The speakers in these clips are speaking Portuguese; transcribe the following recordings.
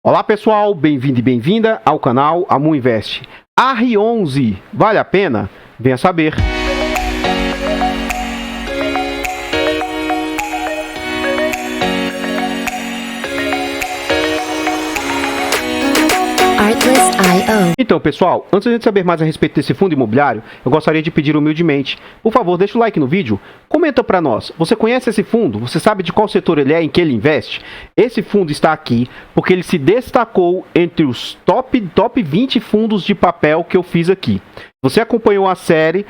Olá pessoal, bem-vindo e bem-vinda ao canal Amu Invest. AR11, vale a pena? Venha saber. Então pessoal, antes de a gente saber mais a respeito desse fundo imobiliário, eu gostaria de pedir humildemente, por favor, deixa o like no vídeo, comenta para nós, você conhece esse fundo? Você sabe de qual setor ele é, em que ele investe? Esse fundo está aqui porque ele se destacou entre os top 20 fundos de papel que eu fiz aqui. Você acompanhou a série,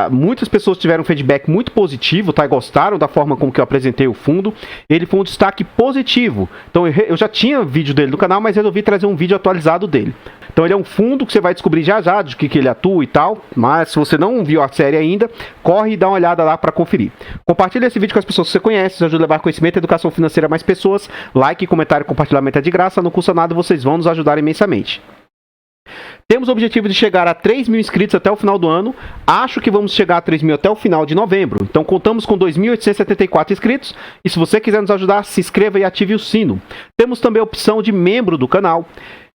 muitas pessoas tiveram um feedback muito positivo, tá? Gostaram da forma como que eu apresentei o fundo. Ele foi um destaque positivo. Então eu já tinha vídeo dele no canal, mas resolvi trazer um vídeo atualizado dele. Então ele é um fundo que você vai descobrir já de que ele atua e tal, mas se você não viu a série ainda, corre e dá uma olhada lá para conferir. Compartilhe esse vídeo com as pessoas que você conhece, isso ajuda a levar conhecimento e educação financeira a mais pessoas. Like, comentário e compartilhamento é de graça, não custa nada, vocês vão nos ajudar imensamente. Temos o objetivo de chegar a 3 mil inscritos até o final do ano. Acho que vamos chegar a 3 mil até o final de novembro. Então contamos com 2.874 inscritos. E se você quiser nos ajudar, se inscreva e ative o sino. Temos também a opção de membro do canal.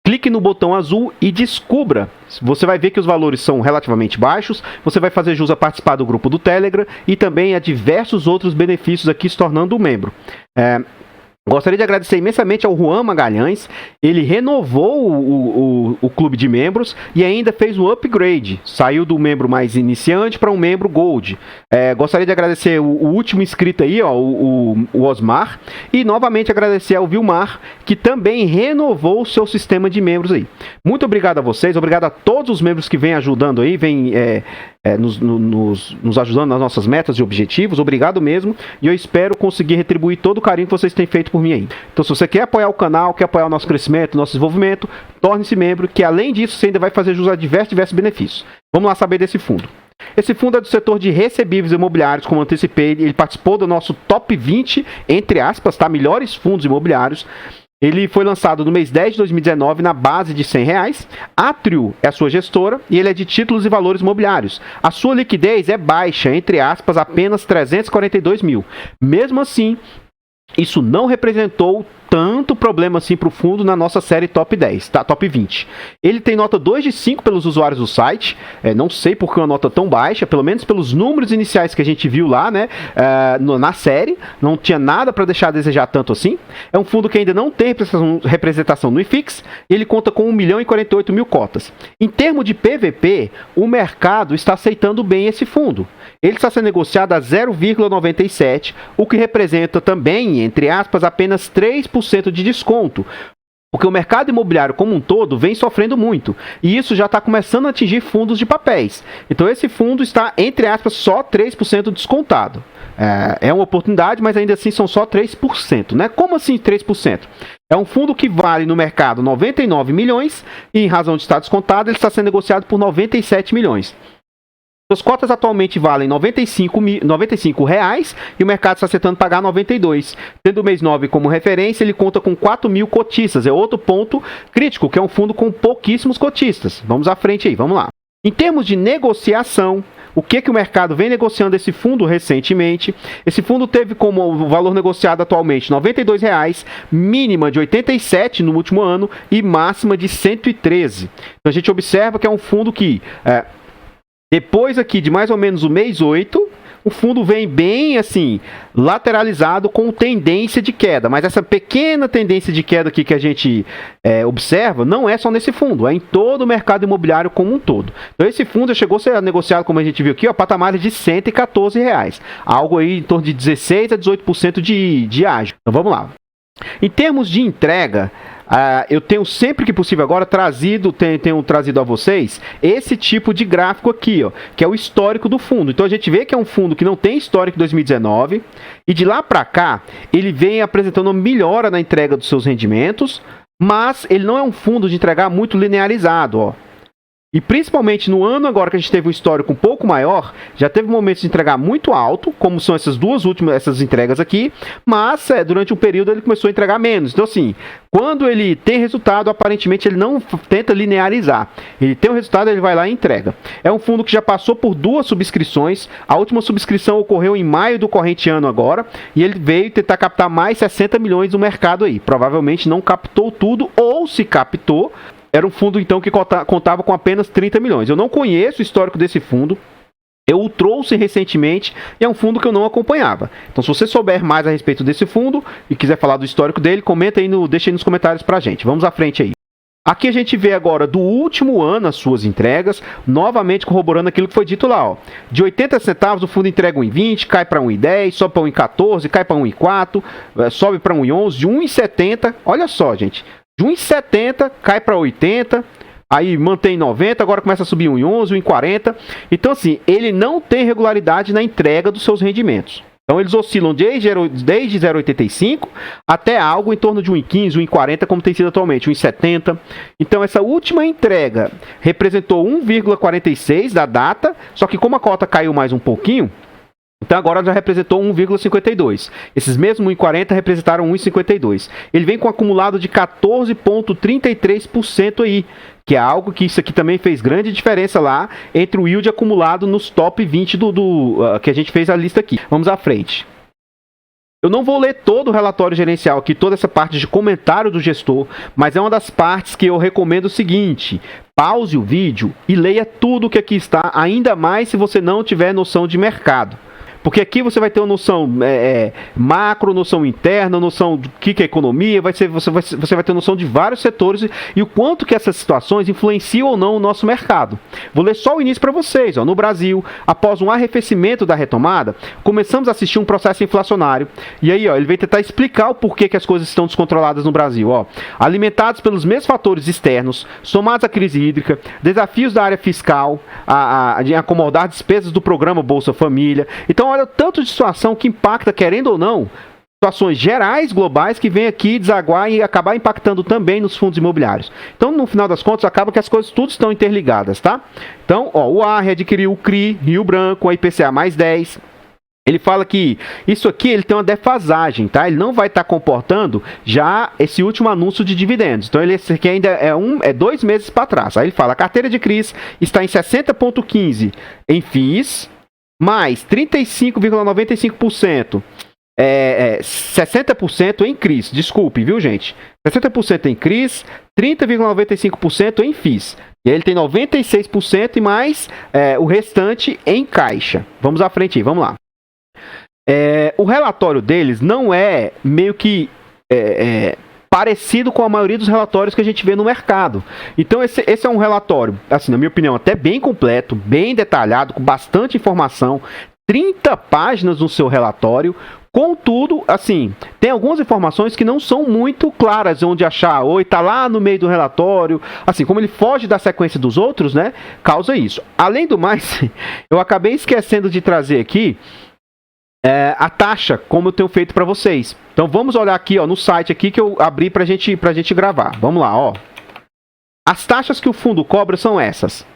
Clique no botão azul e descubra. Você vai ver que os valores são relativamente baixos. Você vai fazer jus a participar do grupo do Telegram e também a diversos outros benefícios aqui se tornando um membro. Gostaria de agradecer imensamente ao Juan Magalhães. Ele renovou o clube de membros e ainda fez um upgrade. Saiu do membro mais iniciante para um membro Gold. Gostaria de agradecer o último inscrito aí, ó, o Osmar. E novamente agradecer ao Vilmar, que também renovou o seu sistema de membros aí. Muito obrigado a vocês, obrigado a todos os membros que vêm ajudando aí, vêm nos ajudando nas nossas metas e objetivos. Obrigado mesmo. E eu espero conseguir retribuir todo o carinho que vocês têm feito por mim aí. Então, se você quer apoiar o canal, quer apoiar o nosso crescimento, nosso desenvolvimento, torne-se membro, que além disso, você ainda vai fazer jus a diversos benefícios. Vamos lá saber desse fundo. Esse fundo é do setor de recebíveis imobiliários, como antecipei. Ele participou do nosso top 20, entre aspas, tá? Melhores fundos imobiliários. Ele foi lançado no mês 10 de 2019 na base de R$100. Atrio é a sua gestora e ele é de títulos e valores imobiliários. A sua liquidez é baixa, entre aspas, apenas 342 mil. Mesmo assim, isso não representou tanto problema assim para o fundo na nossa série top 10, tá? Top 20. Ele tem nota 2 de 5 pelos usuários do site. Não sei por que uma nota tão baixa, pelo menos pelos números iniciais que a gente viu lá, né? Na série, não tinha nada para deixar a desejar tanto assim. É um fundo que ainda não tem representação no IFIX e ele conta com 1.048.000 cotas. Em termos de PVP, o mercado está aceitando bem esse fundo. Ele está sendo negociado a 0,97, o que representa também, entre aspas, apenas 3% de desconto. Porque o mercado imobiliário como um todo vem sofrendo muito. E isso já está começando a atingir fundos de papéis. Então esse fundo está, entre aspas, só 3% descontado. É uma oportunidade, mas ainda assim são só 3%. Né? Como assim 3%? É um fundo que vale no mercado 99 milhões e em razão de estar descontado, ele está sendo negociado por 97 milhões. Suas cotas atualmente valem R$95 reais, e o mercado está aceitando pagar 92. Tendo o mês 9 como referência, ele conta com 4 mil cotistas. É outro ponto crítico, que é um fundo com pouquíssimos cotistas. Vamos à frente aí, vamos lá. Em termos de negociação, o que o mercado vem negociando esse fundo recentemente? Esse fundo teve como valor negociado atualmente R$92 reais, mínima de 87 no último ano e máxima de 113. Então a gente observa que é um fundo que... depois aqui de mais ou menos o mês 8, o fundo vem bem assim, lateralizado com tendência de queda. Mas essa pequena tendência de queda aqui que a gente observa, não é só nesse fundo, é em todo o mercado imobiliário como um todo. Então esse fundo chegou a ser negociado, como a gente viu aqui, a patamares de R$114 reais. Algo aí em torno de 16 a 18% de ágio. Então vamos lá. Em termos de entrega... eu tenho sempre que possível agora tenho trazido a vocês esse tipo de gráfico aqui, ó, que é o histórico do fundo. Então a gente vê que é um fundo que não tem histórico em 2019 e de lá para cá ele vem apresentando uma melhora na entrega dos seus rendimentos, mas ele não é um fundo de entregar muito linearizado, ó. E principalmente no ano agora que a gente teve um histórico um pouco maior, já teve momentos de entregar muito alto, como são essas duas últimas, essas entregas aqui, mas durante um período ele começou a entregar menos. Então assim, quando ele tem resultado, aparentemente ele não tenta linearizar. Ele tem o resultado, ele vai lá e entrega. É um fundo que já passou por 2 subscrições, a última subscrição ocorreu em maio do corrente ano agora, e ele veio tentar captar mais 60 milhões no mercado aí. Provavelmente não captou tudo, ou se captou, era um fundo, então, que contava com apenas 30 milhões. Eu não conheço o histórico desse fundo. Eu o trouxe recentemente e é um fundo que eu não acompanhava. Então, se você souber mais a respeito desse fundo e quiser falar do histórico dele, comenta aí, deixa aí nos comentários pra gente. Vamos à frente aí. Aqui a gente vê agora do último ano as suas entregas, novamente corroborando aquilo que foi dito lá. Ó. De 80 centavos o fundo entrega 1,20, cai para 1,10, sobe para 1,14, cai para 1,4, sobe para 1,11, de 1,70. Olha só, gente. De 1,70 cai para 80, aí mantém 90, agora começa a subir 1,11, 1,40. Então, assim, ele não tem regularidade na entrega dos seus rendimentos. Então, eles oscilam desde 0,85 até algo em torno de 1,15, 1,40, como tem sido atualmente, 1,70. Então, essa última entrega representou 1,46 da data, só que como a cota caiu mais um pouquinho, então agora já representou 1,52. Esses mesmos 1,40 representaram 1,52. Ele vem com um acumulado de 14,33% aí, que é algo que isso aqui também fez grande diferença lá entre o yield acumulado nos top 20 que a gente fez a lista aqui. Vamos à frente. Eu não vou ler todo o relatório gerencial aqui, toda essa parte de comentário do gestor, mas é uma das partes que eu recomendo o seguinte: pause o vídeo e leia tudo que aqui está, ainda mais se você não tiver noção de mercado. Porque aqui você vai ter uma noção macro, noção interna, noção do que é economia, você vai ter noção de vários setores e o quanto que essas situações influenciam ou não o nosso mercado. Vou ler só o início para vocês. Ó. No Brasil, após um arrefecimento da retomada, começamos a assistir um processo inflacionário. E aí, ó, ele veio tentar explicar o porquê que as coisas estão descontroladas no Brasil. Ó. Alimentados pelos mesmos fatores externos, somados à crise hídrica, desafios da área fiscal, de acomodar despesas do programa Bolsa Família. Então, olha o tanto de situação que impacta, querendo ou não, situações gerais, globais, que vem aqui desaguar e acabar impactando também nos fundos imobiliários. Então, no final das contas, acaba que as coisas tudo estão interligadas, tá? Então, ó, o AR adquiriu o CRI, Rio Branco, a IPCA mais 10. Ele fala que isso aqui ele tem uma defasagem, tá? Ele não vai estar comportando já esse último anúncio de dividendos. Então, esse aqui ainda é 2 meses para trás. Aí ele fala, a carteira de CRIs está em 60,15 em FIIs, mais 35,95%, 60% em CRIs, desculpe, viu, gente? 60% em CRIs, 30,95% em FIIs. E aí ele tem 96% e mais o restante em caixa. Vamos à frente aí, vamos lá. O relatório deles não é meio que parecido com a maioria dos relatórios que a gente vê no mercado. Então esse é um relatório, assim, na minha opinião, até bem completo, bem detalhado, com bastante informação, 30 páginas no seu relatório. Contudo, assim, tem algumas informações que não são muito claras onde achar, ou está lá no meio do relatório, assim, como ele foge da sequência dos outros, né, causa isso. Além do mais, eu acabei esquecendo de trazer aqui a taxa, como eu tenho feito para vocês. Então vamos olhar aqui, ó, no site aqui que eu abri pra gente gravar. Vamos lá, ó. As taxas que o fundo cobra são essas: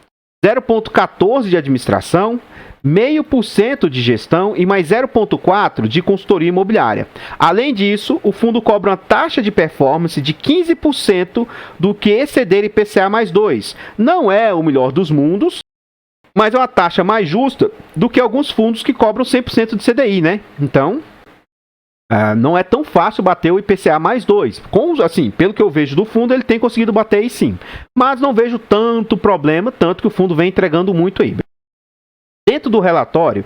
0,14 de administração, 0,5% de gestão e mais 0,4% de consultoria imobiliária. Além disso, o fundo cobra uma taxa de performance de 15% do que exceder IPCA mais 2. Não é o melhor dos mundos, mas é uma taxa mais justa do que alguns fundos que cobram 100% de CDI, né? Então, não é tão fácil bater o IPCA mais 2. Assim, pelo que eu vejo do fundo, ele tem conseguido bater aí sim. Mas não vejo tanto problema, tanto que o fundo vem entregando muito aí. Dentro do relatório,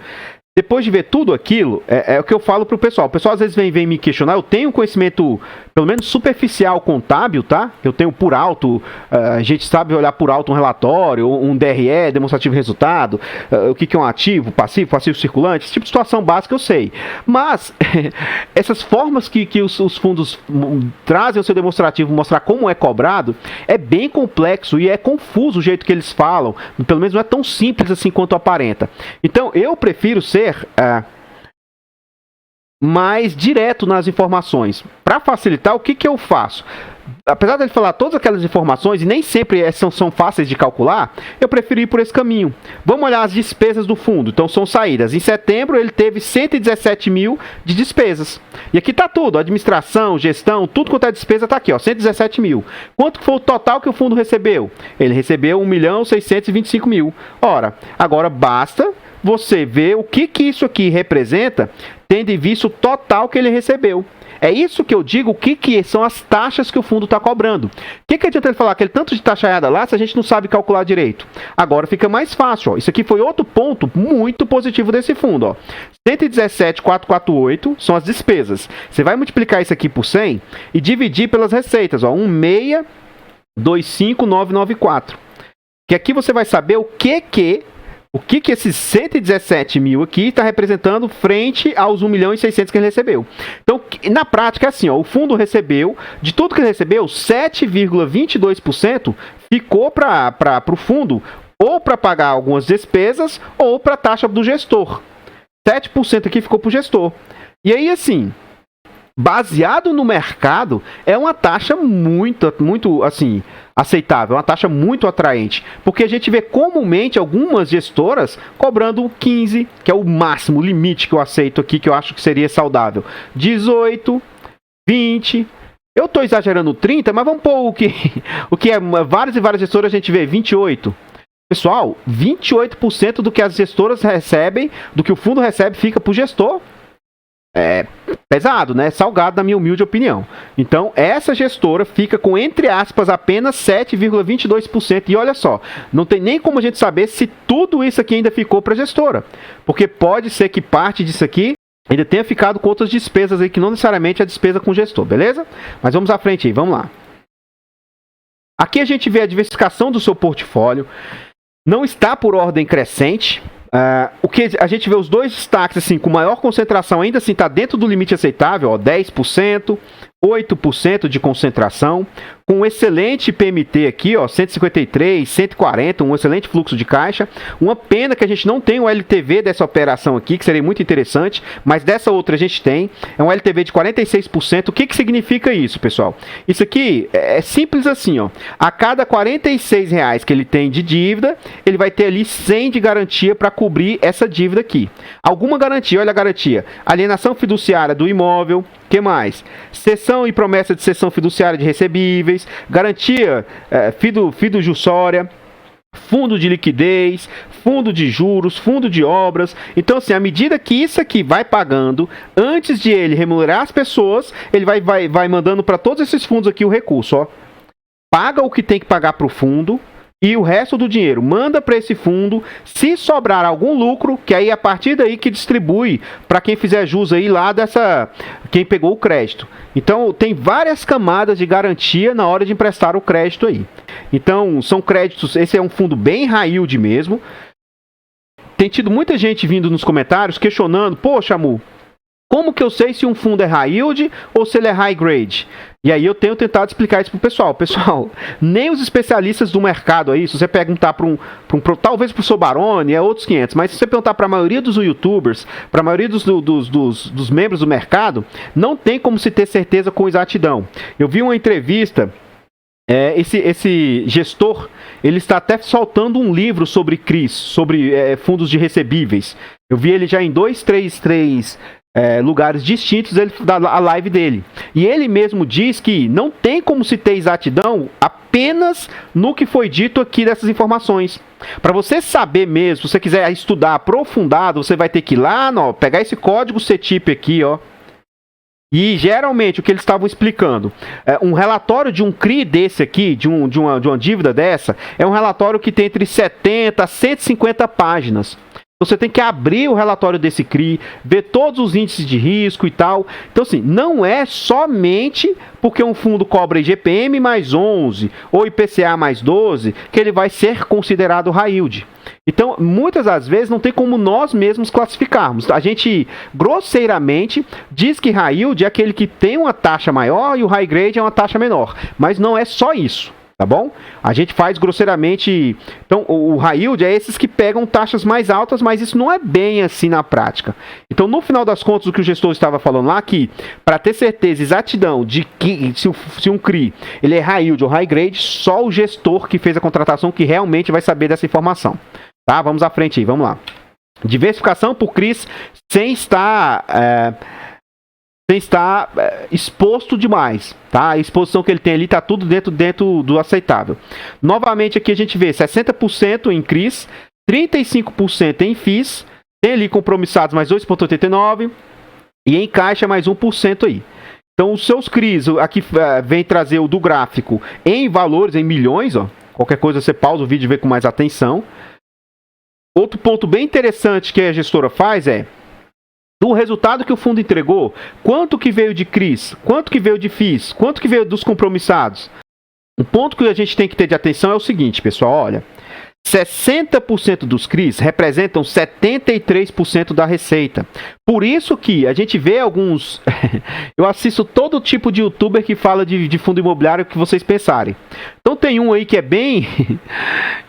depois de ver tudo aquilo, é o que eu falo para o pessoal. O pessoal às vezes vem me questionar. Eu tenho conhecimento, pelo menos superficial, contábil, tá? Eu tenho por alto, a gente sabe olhar por alto um relatório, um DRE, demonstrativo de resultado, o que é um ativo, passivo circulante, esse tipo de situação básica eu sei. Mas, essas formas que os fundos trazem o seu demonstrativo, mostrar como é cobrado, é bem complexo e é confuso o jeito que eles falam. Pelo menos não é tão simples assim quanto aparenta. Então, eu prefiro ser mais direto nas informações. Para facilitar, o que eu faço? apesar dele falar todas aquelas informações, e nem sempre são fáceis de calcular, eu preferi ir por esse caminho. Vamos olhar as despesas do fundo. Então são saídas. Em setembro ele teve 117 mil de despesas. E aqui está tudo, administração, gestão, tudo quanto é despesa está aqui, ó, 117 mil. Quanto foi o total que o fundo recebeu? Ele recebeu 1.625.000. Ora, agora basta você ver o que isso aqui representa, tendo em vista o total que ele recebeu. É isso que eu digo, o que são as taxas que o fundo está cobrando. O que adianta ele falar aquele tanto de taxaiada lá se a gente não sabe calcular direito? Agora fica mais fácil. Ó. Isso aqui foi outro ponto muito positivo desse fundo. Ó. 117.448 são as despesas. Você vai multiplicar isso aqui por 100 e dividir pelas receitas. Ó. 1.625.994. Que aqui você vai saber o que esses 117 mil aqui está representando frente aos 1.600.000 que ele recebeu. Então, na prática, é assim, ó, o fundo recebeu, de tudo que ele recebeu, 7,22% ficou para o fundo, ou para pagar algumas despesas, ou para a taxa do gestor. 7% aqui ficou para o gestor. E aí, assim, baseado no mercado, é uma taxa muito assim, aceitável, uma taxa muito atraente, porque a gente vê comumente algumas gestoras cobrando 15, que é o máximo, o limite que eu aceito aqui, que eu acho que seria saudável, 18, 20, eu estou exagerando 30, mas vamos pôr o que é várias e várias gestoras a gente vê, 28. Pessoal, 28% do que as gestoras recebem, do que o fundo recebe, fica para o gestor. É pesado, né? Salgado, na minha humilde opinião. Então, essa gestora fica com, entre aspas, apenas 7,22%. E olha só, não tem nem como a gente saber se tudo isso aqui ainda ficou para a gestora. Porque pode ser que parte disso aqui ainda tenha ficado com outras despesas aí, que não necessariamente é despesa com o gestor, beleza? Mas vamos à frente aí, vamos lá. Aqui a gente vê a diversificação do seu portfólio. Não está por ordem crescente. O que a gente vê os dois destaques assim, com maior concentração, ainda assim está dentro do limite aceitável, ó, 10%, 8% de concentração, com um excelente PMT aqui, ó, 153, 140, um excelente fluxo de caixa. Uma pena que a gente não tem o LTV dessa operação aqui, que seria muito interessante, mas dessa outra a gente tem. É um LTV de 46%. O que significa isso, pessoal? Isso aqui é simples assim, ó. A cada R$46 que ele tem de dívida, ele vai ter ali 100 de garantia para cobrir essa dívida aqui. Alguma garantia, olha a garantia. Alienação fiduciária do imóvel. O que mais? Cessão e promessa de cessão fiduciária de recebíveis, garantia fiduciária, fundo de liquidez, fundo de juros, fundo de obras. Então, assim, à medida que isso aqui vai pagando, antes de ele remunerar as pessoas, ele vai mandando para todos esses fundos aqui o recurso, ó. Paga o que tem que pagar para o fundo, e o resto do dinheiro manda para esse fundo. Se sobrar algum lucro, que aí é a partir daí que distribui para quem fizer jus aí lá quem pegou o crédito. Então tem várias camadas de garantia na hora de emprestar o crédito aí. Então são créditos, esse é um fundo bem high yield mesmo. Tem tido muita gente vindo nos comentários questionando, poxa, Amu, como que eu sei se um fundo é high yield ou se ele é high grade? E aí eu tenho tentado explicar isso pro pessoal. Pessoal, nem os especialistas do mercado aí, se você perguntar talvez pro Sobarone, é outros 500, mas se você perguntar para a maioria dos youtubers, para a maioria dos membros do mercado, não tem como se ter certeza com exatidão. Eu vi uma entrevista, esse gestor, ele está até soltando um livro sobre CRIs, sobre fundos de recebíveis. Eu vi ele já em 2, 3 lugares distintos da live dele. E ele mesmo diz que não tem como se ter exatidão apenas no que foi dito aqui dessas informações. Para você saber mesmo, se você quiser estudar aprofundado, você vai ter que ir lá, pegar esse código CTIP aqui, ó. E geralmente o que eles estavam explicando, um relatório de um CRI desse aqui, de uma dívida dessa, é um relatório que tem entre 70 a 150 páginas. Você tem que abrir o relatório desse CRI, ver todos os índices de risco e tal. Então, assim, não é somente porque um fundo cobra IGPM mais 11 ou IPCA mais 12 que ele vai ser considerado high yield. Então, muitas das vezes não tem como nós mesmos classificarmos. A gente, grosseiramente, diz que high yield é aquele que tem uma taxa maior e o high grade é uma taxa menor. Mas não é só isso. Tá bom? A gente faz grosseiramente... Então, o high yield é esses que pegam taxas mais altas, mas isso não é bem assim na prática. Então, no final das contas, o que o gestor estava falando lá, que para ter certeza, exatidão de que se um CRI ele é high yield ou high grade, só o gestor que fez a contratação que realmente vai saber dessa informação. Tá? Vamos à frente aí, vamos lá. Diversificação por CRIs sem estar... exposto demais, tá? A exposição que ele tem ali está tudo dentro do aceitável. Novamente aqui a gente vê 60% em CRIs, 35% em FIIs, tem ali compromissados mais 2,89% e em caixa mais 1% aí. Então os seus CRIs, aqui vem trazer o do gráfico em valores, em milhões, ó. Qualquer coisa você pausa o vídeo e vê com mais atenção. Outro ponto bem interessante que a gestora faz é do resultado que o fundo entregou, quanto que veio de CRIs, quanto que veio de FIIs, quanto que veio dos compromissados. Um ponto que a gente tem que ter de atenção é o seguinte, pessoal, olha, 60% dos CRIs representam 73% da receita. Por isso que a gente vê alguns... Eu assisto todo tipo de youtuber que fala de fundo imobiliário que vocês pensarem. Então tem um aí que é bem...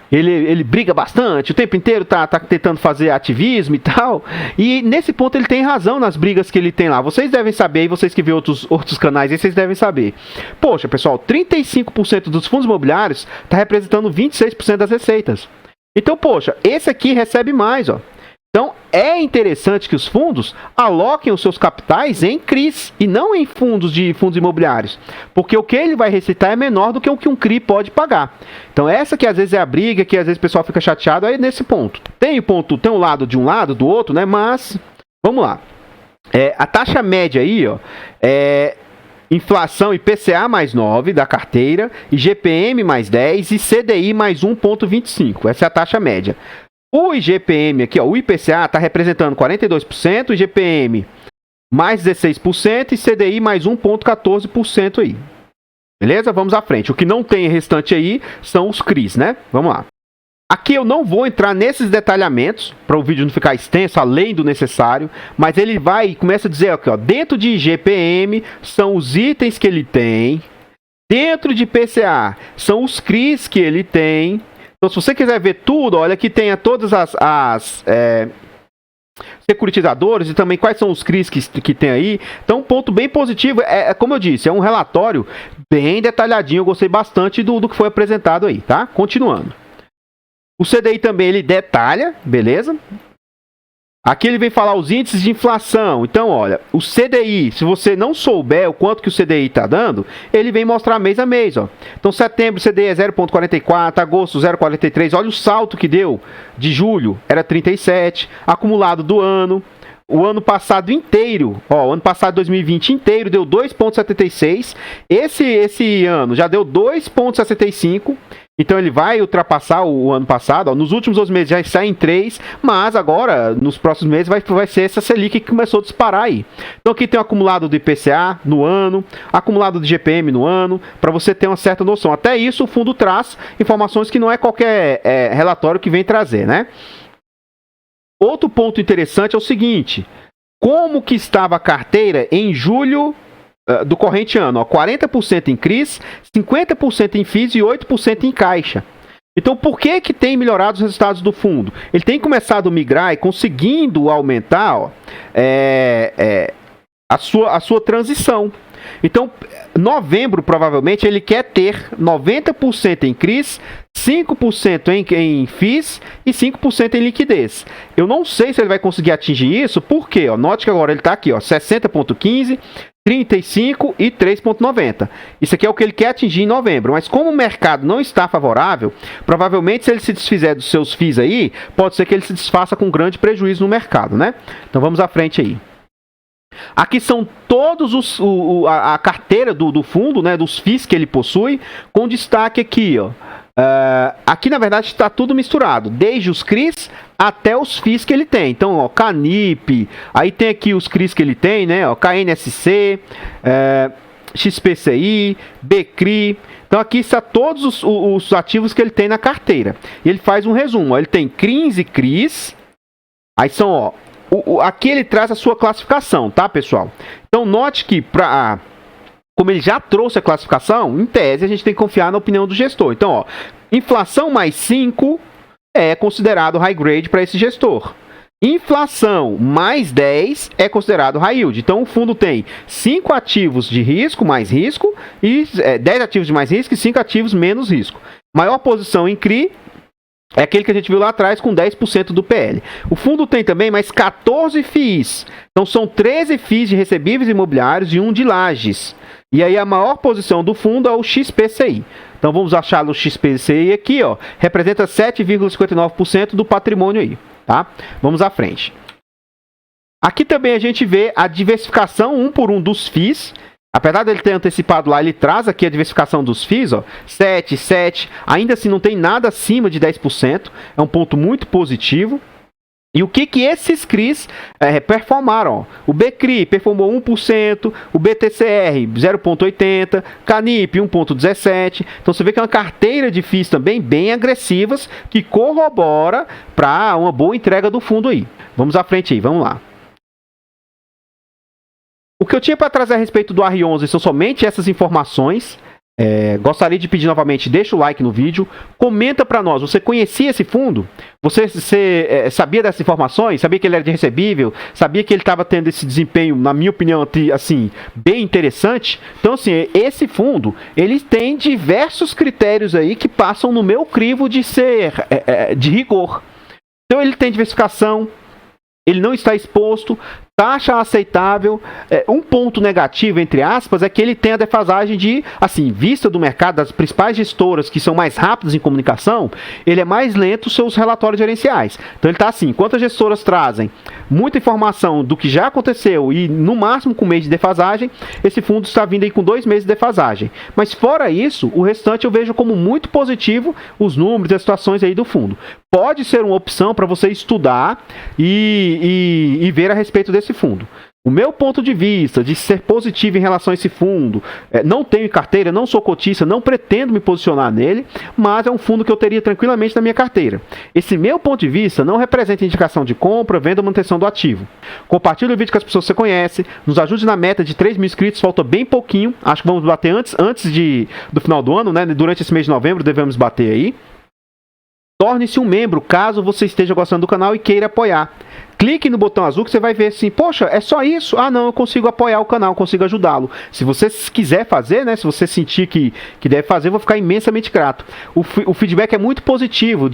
Ele briga bastante, o tempo inteiro tá tentando fazer ativismo e tal. E nesse ponto ele tem razão nas brigas que ele tem lá. Vocês devem saber, e vocês que vêem outros canais aí, vocês devem saber. Poxa, pessoal, 35% dos fundos imobiliários tá representando 26% das receitas. Então, poxa, esse aqui recebe mais, ó. Então, é interessante que os fundos aloquem os seus capitais em CRIs e não em fundos imobiliários, porque o que ele vai recitar é menor do que o que um CRI pode pagar. Então, essa que às vezes é a briga, que às vezes o pessoal fica chateado, é nesse ponto. Tem um lado de um lado, do outro, né? Mas, vamos lá. A taxa média aí, ó, inflação IPCA mais 9 da carteira, IGPM mais 10 e CDI mais 1,25. Essa é a taxa média. O IGPM aqui, ó, o IPCA está representando 42%, o IGPM mais 16% e CDI mais 1,14% aí. Beleza? Vamos à frente. O que não tem restante aí são os CRIs, né? Vamos lá. Aqui eu não vou entrar nesses detalhamentos, para o vídeo não ficar extenso, além do necessário, mas ele vai e começa a dizer aqui, ó, dentro de IGPM são os itens que ele tem, dentro de IPCA são os CRIs que ele tem. Então, se você quiser ver tudo, olha, aqui tem todas as securitizadores e também quais são os CRIs que tem aí. Então, um ponto bem positivo, como eu disse, é um relatório bem detalhadinho. Eu gostei bastante do que foi apresentado aí, tá? Continuando. O CDI também, ele detalha, beleza? Aqui ele vem falar os índices de inflação. Então, olha, o CDI, se você não souber o quanto que o CDI está dando, ele vem mostrar mês a mês, ó. Então, setembro, CDI é 0,44, agosto, 0,43. Olha o salto que deu de julho, era 37, acumulado do ano. O ano passado inteiro, ó, o ano passado 2020 inteiro deu 2,76. Esse ano já deu 2,65. Então ele vai ultrapassar o ano passado, ó. Nos últimos 12 meses já sai em 3, mas agora, nos próximos meses, vai ser essa Selic que começou a disparar aí. Então aqui tem o acumulado do IPCA no ano, acumulado do GPM no ano, para você ter uma certa noção. Até isso o fundo traz informações que não é qualquer relatório que vem trazer, né? Outro ponto interessante é o seguinte, como que estava a carteira em julho do corrente ano, ó, 40% em CRIs, 50% em FIIs e 8% em caixa. Então, por que tem melhorado os resultados do fundo? Ele tem começado a migrar e conseguindo aumentar, ó, a sua transição. Então, novembro, provavelmente, ele quer ter 90% em CRIs, 5% em FIIs e 5% em liquidez. Eu não sei se ele vai conseguir atingir isso, porque, ó, note que agora ele está aqui, ó, 60,15%, 35 e 3,90. Isso aqui é o que ele quer atingir em novembro. Mas como o mercado não está favorável, provavelmente se ele se desfizer dos seus FIIs aí, pode ser que ele se desfaça com grande prejuízo no mercado, né? Então vamos à frente aí. Aqui são todos a carteira do fundo, né, dos FIIs que ele possui, com destaque aqui, ó. Aqui na verdade está tudo misturado, desde os CRIs até os FIIs que ele tem. Então, ó, Canip, aí tem aqui os CRIs que ele tem, né, ó, KNSC, XPCI, BCRI. Então aqui está todos os ativos que ele tem na carteira. E ele faz um resumo, ó, ele tem CRIs e CRIs, aí são, ó, aqui ele traz a sua classificação, tá, pessoal? Então note que como ele já trouxe a classificação, em tese a gente tem que confiar na opinião do gestor. Então, ó, inflação mais 5 é considerado high grade para esse gestor. Inflação mais 10 é considerado high yield. Então o fundo tem 5 ativos de risco, mais risco, e 10 ativos de mais risco e 5 ativos menos risco. Maior posição em CRI é aquele que a gente viu lá atrás com 10% do PL. O fundo tem também mais 14 FIIs. Então são 13 FIIs de recebíveis imobiliários e 1 de lajes. E aí a maior posição do fundo é o XPCI. Então vamos achar o XPCI aqui, ó, representa 7,59% do patrimônio aí. Tá? Vamos à frente. Aqui também a gente vê a diversificação 1 por 1 dos FIIs. Apesar dele ter antecipado lá, ele traz aqui a diversificação dos FIIs, ó, 7, ainda assim não tem nada acima de 10%, é um ponto muito positivo. E o que esses CRIs performaram? Ó? O BCRI performou 1%, o BTCR 0,80%, Canip 1,17%. Então você vê que é uma carteira de FIIs também bem agressivas, que corrobora para uma boa entrega do fundo aí. Vamos à frente aí, vamos lá. O que eu tinha para trazer a respeito do R11 são somente essas informações. Gostaria de pedir novamente, deixa o like no vídeo, comenta para nós, você conhecia esse fundo? Você sabia dessas informações? Sabia que ele era de recebível? Sabia que ele estava tendo esse desempenho, na minha opinião, assim, bem interessante? Então, assim, esse fundo, ele tem diversos critérios aí que passam no meu crivo de ser de rigor. Então, ele tem diversificação, ele não está exposto, taxa aceitável. Um ponto negativo, entre aspas, é que ele tem a defasagem de, assim, vista do mercado, das principais gestoras que são mais rápidas em comunicação, ele é mais lento os seus relatórios gerenciais. Então ele está assim, enquanto as gestoras trazem muita informação do que já aconteceu e no máximo com um mês de defasagem, esse fundo está vindo aí com 2 meses de defasagem. Mas fora isso, o restante eu vejo como muito positivo os números e as situações aí do fundo. Pode ser uma opção para você estudar e ver a respeito desse fundo. O meu ponto de vista de ser positivo em relação a esse fundo, não tenho carteira, não sou cotista, não pretendo me posicionar nele, mas é um fundo que eu teria tranquilamente na minha carteira. Esse meu ponto de vista não representa indicação de compra, venda ou manutenção do ativo. Compartilhe o vídeo com as pessoas que você conhece, nos ajude na meta de 3 mil inscritos, falta bem pouquinho, acho que vamos bater antes do final do ano, né? Durante esse mês de novembro devemos bater aí. Torne-se um membro caso você esteja gostando do canal e queira apoiar. Clique no botão azul que você vai ver assim, poxa, é só isso? Ah, não, eu consigo apoiar o canal, consigo ajudá-lo. Se você quiser fazer, né, se você sentir que deve fazer, eu vou ficar imensamente grato. O feedback é muito positivo,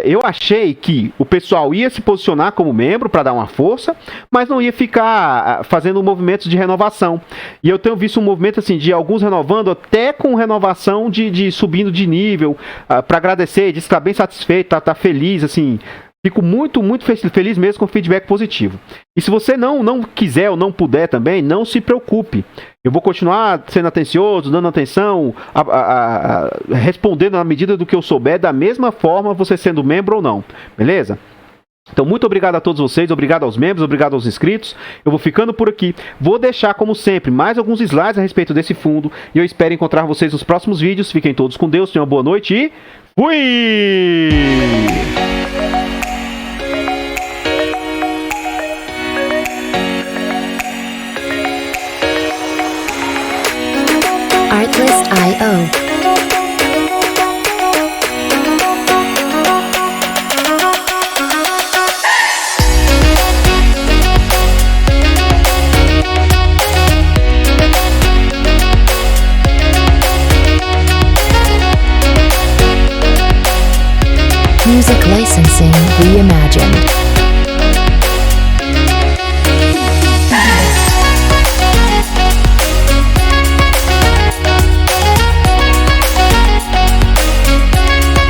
eu achei que o pessoal ia se posicionar como membro para dar uma força, mas não ia ficar fazendo movimentos de renovação. E eu tenho visto um movimento assim, de alguns renovando, até com renovação de subindo de nível, para agradecer, de estar bem satisfeito, tá feliz, assim. Fico muito, muito feliz mesmo com o feedback positivo. E se você não quiser ou não puder também, não se preocupe. Eu vou continuar sendo atencioso, dando atenção, respondendo na medida do que eu souber, da mesma forma você sendo membro ou não. Beleza? Então, muito obrigado a todos vocês, obrigado aos membros, obrigado aos inscritos. Eu vou ficando por aqui. Vou deixar, como sempre, mais alguns slides a respeito desse fundo. E eu espero encontrar vocês nos próximos vídeos. Fiquem todos com Deus, tenham uma boa noite e fui! Artlist.io. Music licensing reimagined.